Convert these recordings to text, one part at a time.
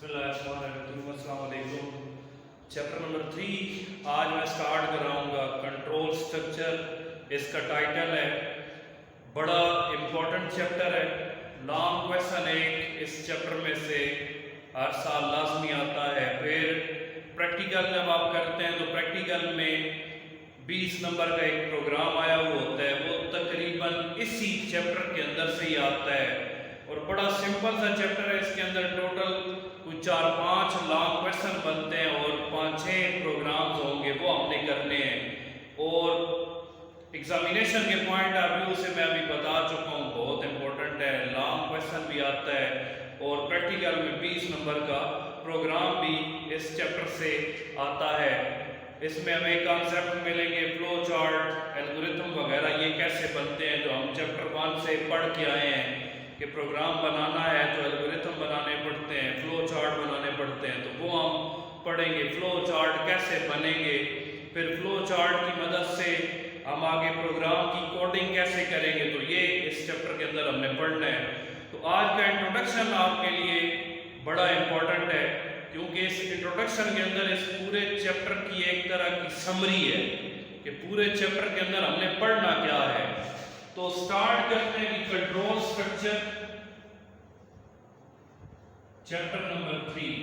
बिस्मिल्लाहिर्रहमानिर्रहीम। Chapter number 3 आज मैं स्टार्ट कराऊंगा कंट्रोल स्ट्रक्चर। इसका टाइटल है, बड़ा इम्पोर्टेंट चैप्टर है। लॉन्ग क्वेश्चन एक इस चैप्टर में से हर साल लाजमी आता है। फिर प्रैक्टिकल जब आप करते हैं तो प्रैक्टिकल में 20 नंबर का एक प्रोग्राम आया हुआ होता है, वो तकरीबन इसी चैप्टर के अंदर से ही आता है और बड़ा सिंपल सा चैप्टर है। इसके अंदर टोटल कुछ 4-5 लॉन्ग क्वेश्चन बनते हैं और 5-6 प्रोग्राम्स होंगे, वो हमने करने हैं। और एग्जामिनेशन के पॉइंट ऑफ व्यू से मैं अभी बता चुका हूँ, बहुत इंपॉर्टेंट है। लॉन्ग क्वेश्चन भी आता है और प्रैक्टिकल में 20 नंबर का प्रोग्राम भी इस चैप्टर से आता है। इसमें हमें कॉन्सेप्ट मिलेंगे, फ्लो चार्ट, एल्गोरिथम वगैरह, ये कैसे बनते हैं, जो हम चैप्टर 1 से पढ़ के आए हैं कि प्रोग्राम बनाना है तो एल्गोरिथम बनाने पड़ते हैं, फ्लो चार्ट बनाने पड़ते हैं, तो वो हम पढ़ेंगे। फ्लो चार्ट कैसे बनेंगे, फिर फ्लो चार्ट की मदद से हम आगे प्रोग्राम की कोडिंग कैसे करेंगे, तो ये इस चैप्टर के अंदर हमने पढ़ना है। तो आज का इंट्रोडक्शन आपके लिए बड़ा इंपॉर्टेंट है, क्योंकि इस इंट्रोडक्शन के अंदर इस पूरे चैप्टर की एक तरह की समरी है कि पूरे चैप्टर के अंदर हमने पढ़ना क्या है। तो स्टार्ट करते हैं कि control structure chapter number 3।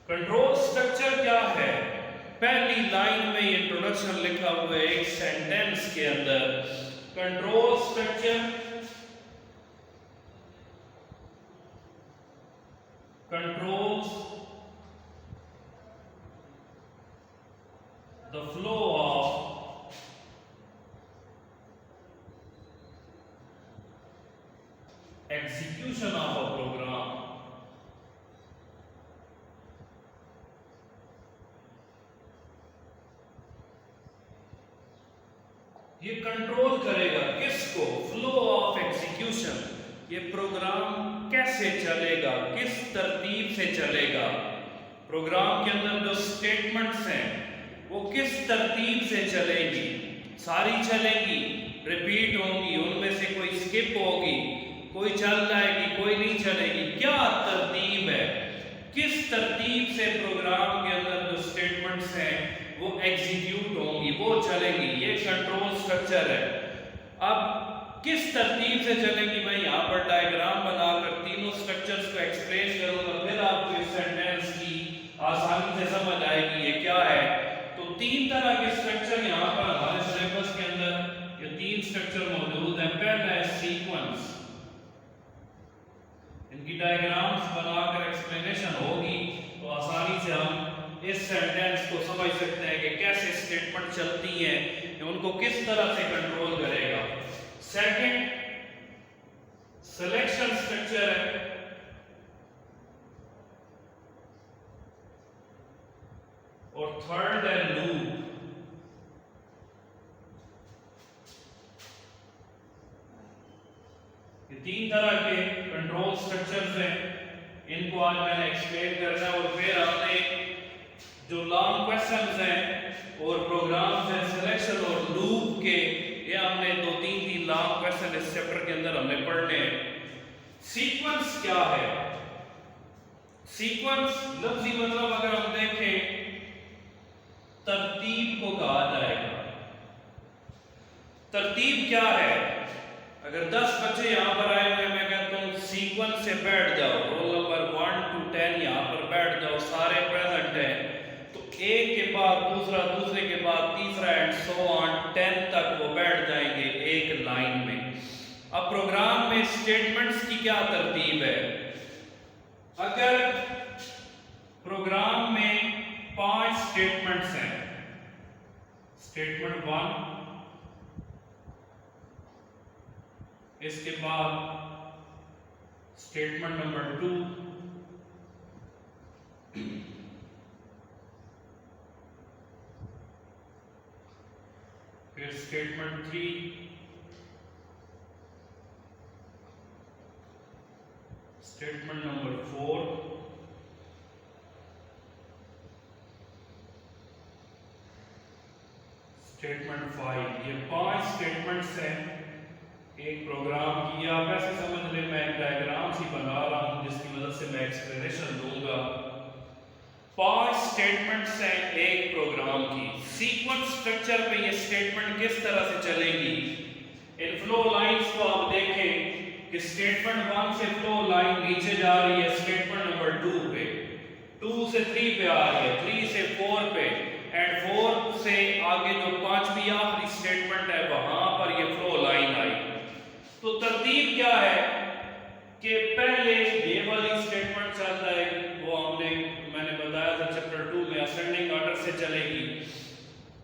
Control structure क्या है? पहली लाइन में इंट्रोडक्शन लिखा हुआ है एक सेंटेंस के अंदर, control structure controls the flow of execution of a program। ये कंट्रोल करेगा किसको? फ्लो ऑफ एग्जीक्यूशन, ये प्रोग्राम कैसे चलेगा, किस तरतीब से चलेगा, प्रोग्राम के अंदर जो स्टेटमेंट्स हैं वो किस तरतीब से चलेगी, सारी चलेंगी, रिपीट होंगी, उनमें से कोई स्किप होगी, कोई चल जाएगी, कोई नहीं चलेगी, क्या तरतीब है, किस तरतीब से प्रोग्राम के अंदर जो स्टेटमेंट्स हैं वो एग्जीक्यूट होंगी, वो चलेंगी, ये कंट्रोल स्ट्रक्चर है। अब किस तरतीब से चलेंगी, मैं यहाँ पर डायग्राम बनाकर तीनों स्ट्रक्चर्स को एक्सप्लेन करूंगा, फिर आपको इस सेंटेंस की आसानी से समझ आएगी ये क्या है। तो 3 तरह के स्ट्रक्चर यहाँ पर हमारे सिलेबस के अंदर ये 3 स्ट्रक्चर मौजूद हैं। पहला है सीक्वेंस, इनकी डायग्राम्स बनाकर एक्सप्लेनेशन होगी तो आसानी से हम इस सेंटेंस को समझ सकते हैं कि कैसे स्टेटमेंट चलती हैं, उनको किस तरह से कंट्रोल करेगा। सेकंड सिलेक्शन स्ट्रक्चर है, और थर्ड है लूप। ये 3 तरह के कंट्रोल स्ट्रक्चर्स हैं, इनको आज मैंने एक्सप्लेन करना है। और फिर हमने जो लॉन्ग क्वेश्चंस हैं और प्रोग्राम्स हैं सिलेक्शन और लूप के, ये हमने 2-3 लॉन्ग क्वेश्चन इस चैप्टर के अंदर हमने पढ़ने हैं। सीक्वेंस क्या है? सीक्वेंस लफ्जी मतलब अगर हम देखें तरतीब को कहा जाएगा। तरतीब क्या है? अगर 10 बच्चे यहाँ पर आए हुए, मैं कहता हूँ सीक्वेंस से बैठ जाओ, रोल नंबर 1 to 10 यहाँ पर बैठ जाओ, सारे प्रेजेंट हैं, तो एक के बाद दूसरा, दूसरे के बाद तीसरा एंड सो ऑन 10 तक वो बैठ जाएंगे एक लाइन में। अब प्रोग्राम में स्टेटमेंट्स की क्या तरतीब है? अगर प्रोग्राम में 5 स्टेटमेंट्स हैं, स्टेटमेंट 1, इसके बाद स्टेटमेंट नंबर 2, फिर स्टेटमेंट 3, स्टेटमेंट नंबर 4, स्टेटमेंट 5, ये 5 स्टेटमेंट्स हैं एक प्रोग्राम की। आप ऐसे समझ लें मैं एक डायग्राम सी बना रहा हूं जिसकी मदद से मैं एक्सप्लेनेशन दूंगा। 5 स्टेटमेंट्स हैं एक प्रोग्राम की। सीक्वेंस स्ट्रक्चर पे ये स्टेटमेंट किस तरह से चलेगी, इन फ्लो लाइंस को आप देखें कि स्टेटमेंट 1 से फ्लो लाइन नीचे जा रही है स्टेटमेंट नंबर 2 पे, 2 से 3 पे आ रही है, 3 से 4 पे, एंड 4 से आगे जो 5वीं आखिरी स्टेटमेंट है वहां पर ये फ्लो लाइन आई। तो तरतीब क्या है कि पहले ये वाली स्टेटमेंट चल जाएगी, वो मैंने बताया था चैप्टर 2 में असेंडिंग ऑर्डर से चलेगी।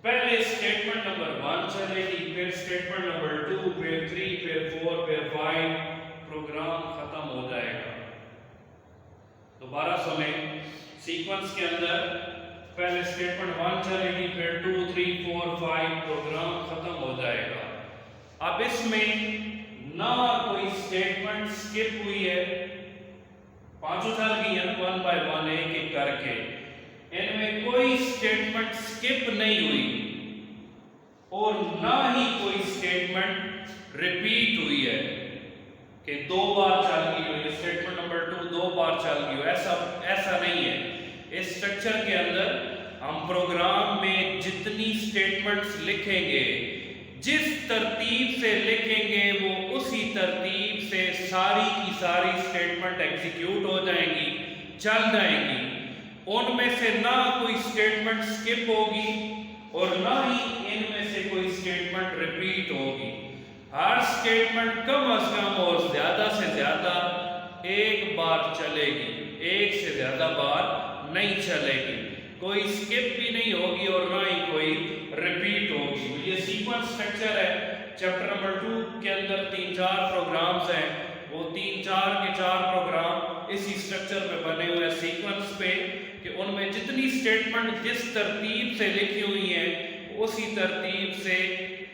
पहले स्टेटमेंट नंबर 1 चलेगी, फिर स्टेटमेंट नंबर 2, फिर 3, फिर 4, फिर 5, प्रोग्राम खत्म हो जाएगा। दोबारा सुनें, सीक्वेंस के अंदर पहले स्टेटमेंट 1 चलेगी, फिर 2, 3, 4, 5, प्रोग्राम खत्म हो जाएगा। अब इसमें ना कोई स्टेटमेंट स्किप हुई है, पांचों चल गई है 1 बाय 1 एक एक करके, इनमें कोई स्टेटमेंट स्किप नहीं हुई और ना ही कोई स्टेटमेंट रिपीट हुई है कि 2 बार चल गई हो, स्टेटमेंट नंबर 2 2 बार चल गई हो, ऐसा नहीं है। इस स्ट्रक्चर के अंदर हम प्रोग्राम में जितनी स्टेटमेंट्स लिखेंगे, जिस तरतीब से लिखेंगे वो उसी तरतीब से सारी की सारी स्टेटमेंट एग्जीक्यूट हो जाएंगी, चल जाएंगी। उनमें से ना कोई स्टेटमेंट स्किप होगी और ना ही इनमें से कोई स्टेटमेंट रिपीट होगी। हर स्टेटमेंट कम अज कम और ज्यादा से ज्यादा एक बार चलेगी, एक से ज्यादा बार नहीं चलेगी, कोई स्किप भी नहीं होगी और ना ही कोई रिपीट होगी। ये सीक्वेंस स्ट्रक्चर है। चैप्टर नंबर 2 के अंदर 3-4 प्रोग्राम्स हैं, वो 3-4 के 4 प्रोग्राम इसी स्ट्रक्चर पे बने हुए हैं सीक्वेंस पे, कि उनमें जितनी स्टेटमेंट जिस तरतीब से लिखी हुई हैं उसी तरतीब से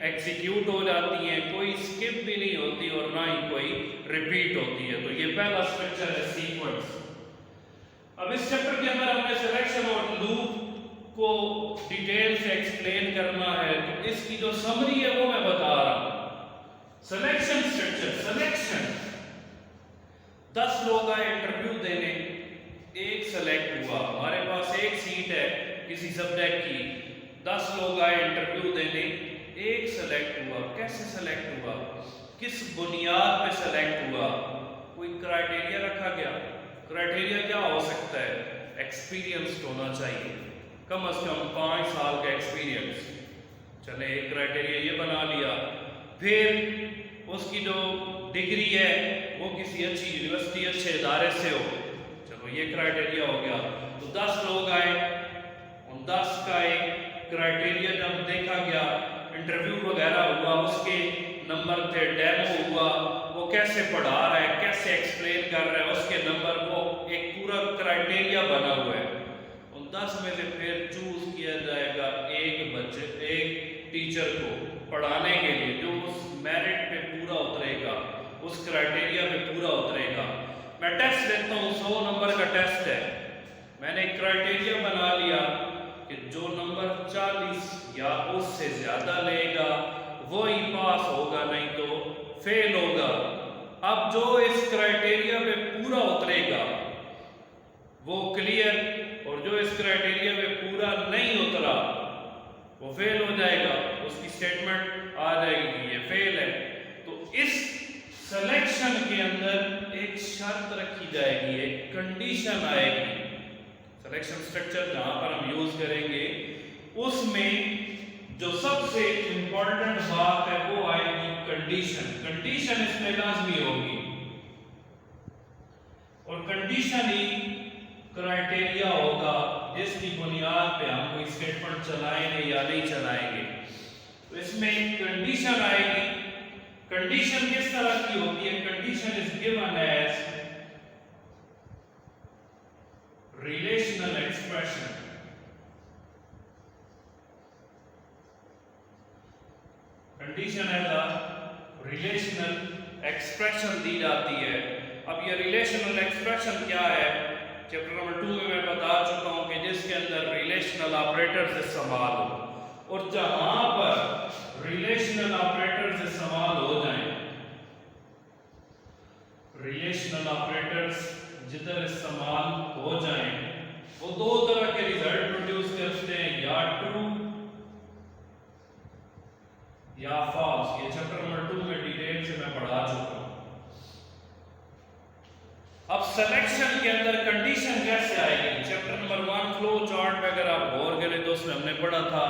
एग्जीक्यूट हो जाती हैं, कोई स्किप भी नहीं होती और ना ही कोई रिपीट होती है। तो ये पहला स्ट्रक्चर है सीक्वेंस। अब इस चैप्टर के अंदर हमने सिलेक्शन और लूप को डिटेल से एक्सप्लेन करना है, तो इसकी जो समरी है वो मैं बता रहा हूं। सिलेक्शन स्ट्रक्चर, सिलेक्शन 10 लोग आए इंटरव्यू देने, एक सेलेक्ट हुआ, हमारे पास एक सीट है किसी सब्जेक्ट की, 10 लोग आए इंटरव्यू देने, एक सेलेक्ट हुआ। कैसे सेलेक्ट हुआ, किस बुनियाद पे सेलेक्ट हुआ, कोई क्राइटेरिया रखा गया? क्राइटेरिया क्या हो सकता है? एक्सपीरियंस होना चाहिए, कम से कम 5 साल का एक्सपीरियंस। चले एक क्राइटेरिया ये बना लिया, फिर उसकी जो डिग्री है वो किसी अच्छी यूनिवर्सिटी अच्छे इदारे से हो, चलो ये क्राइटेरिया हो गया। तो 10 लोग आए, उन 10 का एक क्राइटेरिया जब देखा गया, इंटरव्यू वगैरह हुआ, उसके नंबर थे, डेमो हुआ, वो कैसे पढ़ा रहा है, कैसे एक्सप्लेन कर रहा है, उसके नंबर, वो एक पूरा क्राइटेरिया बना हुआ है। उन 10 में से फिर चूज किया जाएगा एक टीचर को पढ़ाने के लिए जो उस मेरिट पे पूरा उतरेगा, उस क्राइटेरिया पे पूरा उतरेगा। मैं टेस्ट लेता हूँ, 100 नंबर का टेस्ट है, मैंने एक क्राइटेरिया बना लिया कि जो नंबर 40 या उससे ज्यादा लेगा वो ही पास होगा, नहीं तो फेल होगा। अब जो इस क्राइटेरिया पे पूरा उतरेगा वो क्लियर, और जो इस क्राइटेरिया पे पूरा नहीं उतरा वो फेल हो जाएगा, उसकी स्टेटमेंट आ जाएगी ये फेल है। तो इस सिलेक्शन के अंदर एक शर्त रखी जाएगी, एक कंडीशन आएगी। सिलेक्शन स्ट्रक्चर जहां पर हम यूज करेंगे उसमें जो सबसे इंपॉर्टेंट बात है वो आएगी कंडीशन। कंडीशन इसमें लाजमी होगी और कंडीशन ही क्राइटेरिया होगा जिसकी बुनियाद पे हम कोई स्टेटमेंट चलाएंगे या नहीं चलाएंगे। तो इसमें कंडीशन आएगी। कंडीशन किस तरह की होती है? Condition is given as relational expression. Condition as a relational expression दी जाती है। अब ये रिलेशनल एक्सप्रेशन क्या है? चैप्टर नंबर 2 में मैं बता चुका हूं कि जिसके अंदर रिलेशनल ऑपरेटर्स इस्तेमाल हो। और जहां पर रिलेशनल ऑपरेटर से सवाल हो जाए, रिलेशनल ऑपरेटर्स जिधर इस्तेमाल हो जाए वो दो तरह के रिजल्ट प्रोड्यूस करते हैं, या ट्रू या फॉल्स। ये चैप्टर नंबर 2 में डिटेल से मैं पढ़ा चुका हूं। अब सिलेक्शन के अंदर कंडीशन कैसे आएगी? चैप्टर नंबर 1 फ्लो चार्ट में अगर आप गौर करें तो उसमें हमने पढ़ा था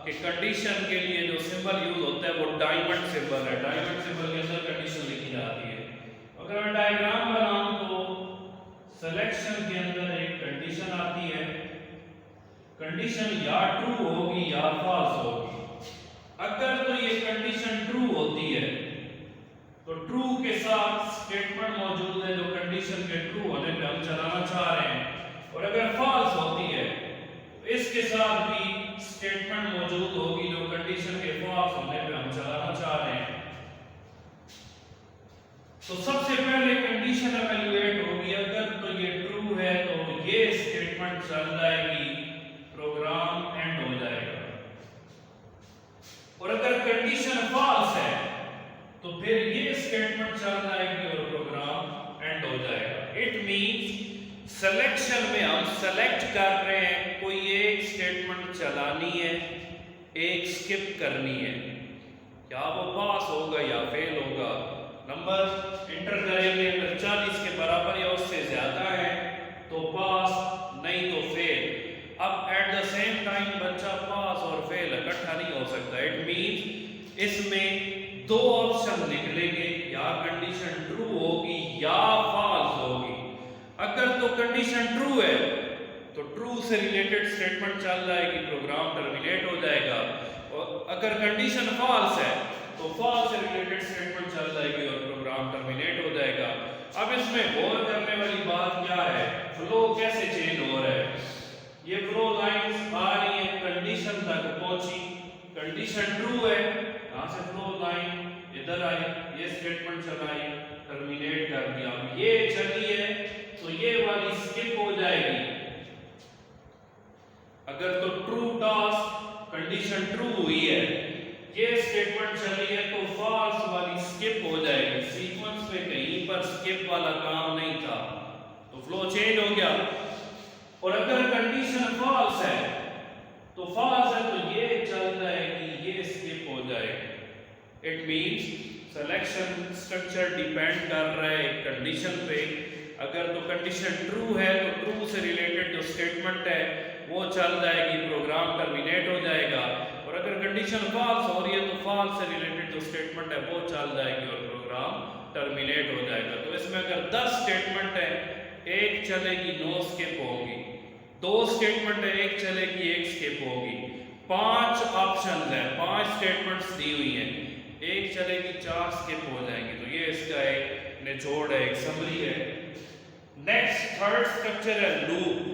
कि कंडीशन के लिए जो सिंबल यूज होता है वो डायमंड सिंबल है। डायमंड सिंबल के अंदर कंडीशन लिखी जाती है। अगर मैं डायग्राम बनाऊं तो सिलेक्शन के अंदर एक कंडीशन आती है, कंडीशन या ट्रू होगी या फॉल्स होगी। अगर तो ये कंडीशन ट्रू होती है तो ट्रू के साथ स्टेटमेंट मौजूद है जो कंडीशन के ट्रू होने पे हम चलाना चाह रहे हैं, और अगर फॉल्स होती है तो इसके साथ भी स्टेटमेंट मौजूद होगी जो कंडीशन के फॉल्स होने पे हम चलाना चाह रहे हैं। तो सबसे पहले कंडीशन एवेल्युएट होगी। अगर तो ये ट्रू है तो ये स्टेटमेंट चल जाएगी, प्रोग्राम एंड हो जाएगा। और अगर कंडीशन फॉल्स है तो फिर ये स्टेटमेंट चल जाएगी और प्रोग्राम एंड हो जाएगा। इट मींस सिलेक्शन में हम सेलेक्ट कर रहे हैं, कोई एक स्टेटमेंट चलानी है, एक स्किप करनी है, या वो पास होगा या फेल होगा। नंबर इंटर करेंगे, अगर 40 के बराबर या उससे ज्यादा है तो पास, नहीं तो फेल। अब एट द सेम टाइम बच्चा पास और फेल इकट्ठा नहीं हो सकता। इट मींस इसमें दो ऑप्शन निकलेंगे, या कंडीशन ट्रू होगी या फॉल्स होगी। अगर तो कंडीशन ट्रू है तो ट्रू से रिलेटेड स्टेटमेंट चल जाएगी, प्रोग्राम टर्मिनेट हो जाएगा। और अगर कंडीशन फॉल्स है तो फॉल्स से रिलेटेड स्टेटमेंट चल जाएगी और प्रोग्राम टर्मिनेट हो जाएगा। अब इसमें गौर करने वाली बात क्या है, फ्लो कैसे चेंज हो रहा है। ये फ्लो लाइंस आ रही है, कंडीशन तक पहुंची, कंडीशन ट्रू है, यहां से फ्लो लाइन इधर आई, ये स्टेटमेंट चलाई, टर्मिनेट कर दिया। अब ये चली है तो ये वाली स्किप हो जाएगी। अगर तो ट्रू टास्क कंडीशन ट्रू हुई है, ये स्टेटमेंट चली है तो फॉल्स वाली स्किप हो जाएगी। सीक्वेंस में कहीं पर स्किप वाला काम नहीं था तो फ्लो चेंज हो गया। और अगर कंडीशन फॉल्स है तो फॉल्स है तो ये चल जाएगी, ये स्किप हो जाएगी। It means selection structure depend कर रहा है कंडीशन पे। अगर तो कंडीशन ट्रू है तो ट्रू से रिलेटेड जो स्टेटमेंट है वो चल जाएगी, प्रोग्राम टर्मिनेट हो जाएगा। और अगर कंडीशन फॉल्स हो रही है तो फॉल्स से रिलेटेड जो स्टेटमेंट है वो चल जाएगी और प्रोग्राम टर्मिनेट हो जाएगा। तो इसमें अगर 10 स्टेटमेंट है, एक चलेगी, 9 स्किप होगी। 2 स्टेटमेंट है, एक चलेगी, एक स्किप होगी। 5 ऑप्शन है, 5 स्टेटमेंट्स दी हुई हैं, एक चलेगी, 4 स्किप हो जाएंगी। तो ये इसका एक निचोड़ है, एक समरी है। नेक्स्ट थर्ड स्ट्रक्चर है लूप।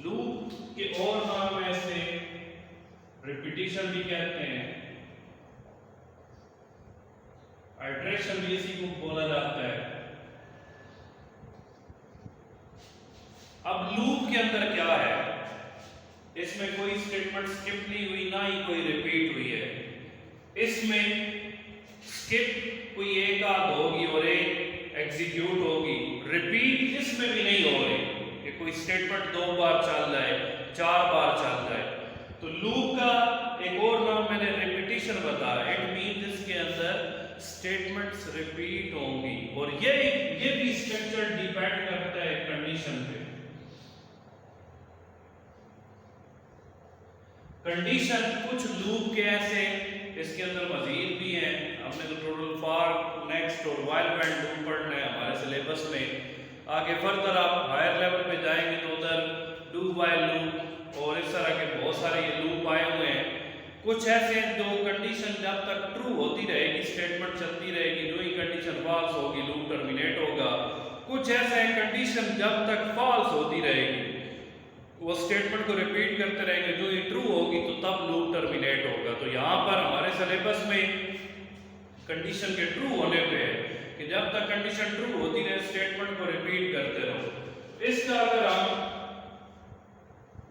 लूप के और नाम में इसे रिपीटिशन भी कहते हैं, आइटरेशन भी इसी को बोला जाता है। अब लूप के अंदर क्या है, इसमें कोई स्टेटमेंट स्किप नहीं हुई, ना ही कोई रिपीट हुई है। इसमें स्किप कोई एक आध होगी और एक एग्जीक्यूट होगी, रिपीट इसमें भी नहीं हो रही कि कोई स्टेटमेंट 2 बार चल जाए, 4 बार चल जाए। तो लूप का एक और नाम मैंने रिपीटिशन बताया। इट मींस इसके अंदर स्टेटमेंट्स रिपीट होंगी, और ये भी स्ट्रक्चर डिपेंड करता है कंडीशन पे। कंडीशन कुछ लूप के ऐसे इसके अंदर मजीद भी हैं। हमने तो टोटल फॉर, नेक्स्ट और व्हाइल व्हाइल लूप पढ़ना है हमारे सिलेबस में। आगे फर्दर आप हायर लेवल पे जाएंगे तो उधर डू व्हाइल लूप और इस तरह के बहुत सारे ये लूप आए हुए हैं। कुछ ऐसे हैं जो कंडीशन जब तक ट्रू होती रहेगी स्टेटमेंट चलती रहेगी, जो ही कंडीशन फॉल्स होगी लूप टर्मिनेट होगा। कुछ ऐसे हैं कंडीशन जब तक फॉल्स होती रहेगी वो स्टेटमेंट को रिपीट करते रहेंगे, जो ही ट्रू होगी तो तब लूप टर्मिनेट होगा। तो यहाँ पर हमारे सिलेबस में कंडीशन के ट्रू होने पे है कि जब तक कंडीशन ट्रू होती रहे स्टेटमेंट को रिपीट करते रहो। इसका अगर हम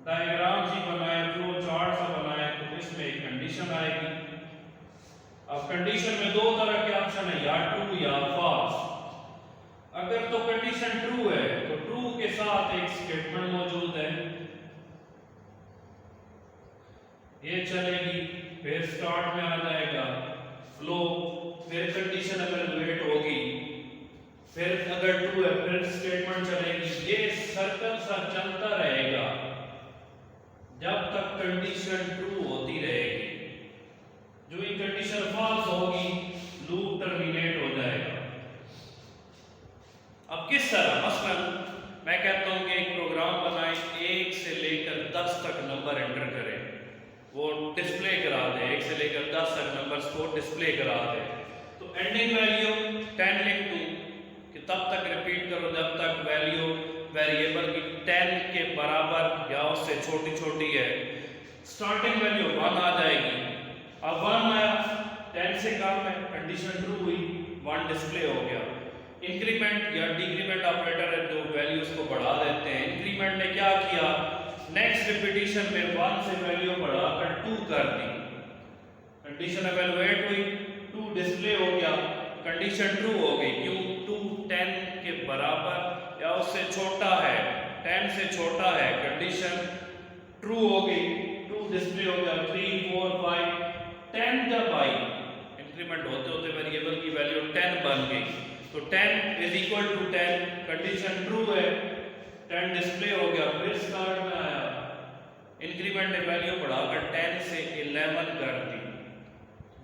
डायग्राम जी बनाए, फ्लो चार्ट सा बनाए, तो इसमें कंडीशन आएगी। अब कंडीशन में दो तरह के ऑप्शन है, या ट्रू या फॉल्स। अगर तो कंडीशन ट्रू है तो ट्रू के साथ एक स्टेटमेंट मौजूद है, ये चलेगी, फिर स्टार्ट में आ जाएगा फ्लो, फिर कंडीशन इवैल्यूएट होगी, फिर अगर ट्रू है फिर स्टेटमेंट चलेगी। ये सर्कल सा चलता रहेगा जब तक कंडीशन ट्रू होती रहेगी। जो ये कंडीशन फॉल्स होगी लूप टर्मिनेट हो जाएगा। अब किस तरह, मसलन मैं कहता हूं कि एक प्रोग्राम बनाएं, 1 से लेकर 10 तक नंबर एंटर करें, वो डिस्प्ले करा दे, 1 से लेकर 10 तक नंबर्स को डिस्प्ले करा दे। तो एंडिंग वैल्यू 10 लिख दूं कि तब तक रिपीट करो जब तक वैल्यू वेरिएबल की 10 के बराबर या उससे छोटी छोटी है। स्टार्टिंग वैल्यू 1 आ जाएगी। अब 1 आया, 10 से कम है, कंडीशन ट्रू हुई, 1 डिस्प्ले हो गया। इंक्रीमेंट या डिक्रीमेंट ऑपरेटर है जो वैल्यूज को बढ़ा देते हैं। इंक्रीमेंट ने क्या किया, नेक्स्ट रिपीटिशन में 1 से वैल्यू बढ़ाकर 2 कर दी, कंडीशन इवैल्यूएट हुई, 2 डिस्प्ले हो गया, कंडीशन ट्रू हो गई। क्यों, 2 10 के बराबर या उससे छोटा है, 10 से छोटा है, कंडीशन ट्रू हो गई, 2 डिस्प्ले हो गया, 3 4 5 10 जब आई, इंक्रीमेंट होते होते वेरिएबल की वैल्यू 10 बन गई। तो 10 is equal to 10, condition true है, 10 डिस्प्ले हो गया, फिर स्टार्ट में आया, इंक्रीमेंट ने वैल्यू बढ़ाकर 10 से 11 कर दी।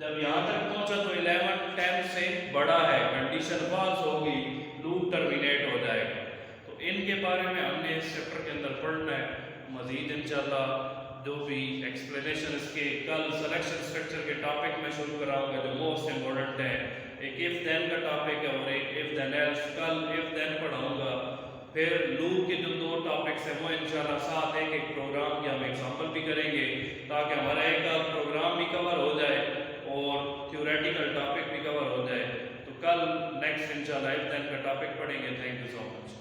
जब यहां तक पहुंचा तो 11 10 से बड़ा है, कंडीशन फॉल्स होगी, लूप टर्मिनेट हो जाएगा। तो इनके बारे में हमने इस चैप्टर के अंदर पढ़ना है। मजीद इंशाल्लाह जो भी एक्सप्लेनेशन इसके कल सिलेक्शन स्ट्रक्चर के टॉपिक में शुरू कराऊंगा, जो मोस्ट इम्पोर्टेंट है। एक इफ देन का टॉपिक है और एक इफ देन एल्स, कल इफ देन पढ़ाऊंगा। फिर लूप के जो 2 टॉपिक्स हैं वो इंशाल्लाह साथ एक एक प्रोग्राम की हम एग्जांपल भी करेंगे, ताकि हमारा एक प्रोग्राम भी कवर हो जाए और थ्योरेटिकल टॉपिक भी कवर हो जाए। तो कल नेक्स्ट इंशाल्लाह इफ देन का टॉपिक पढ़ेंगे। Thank you so much.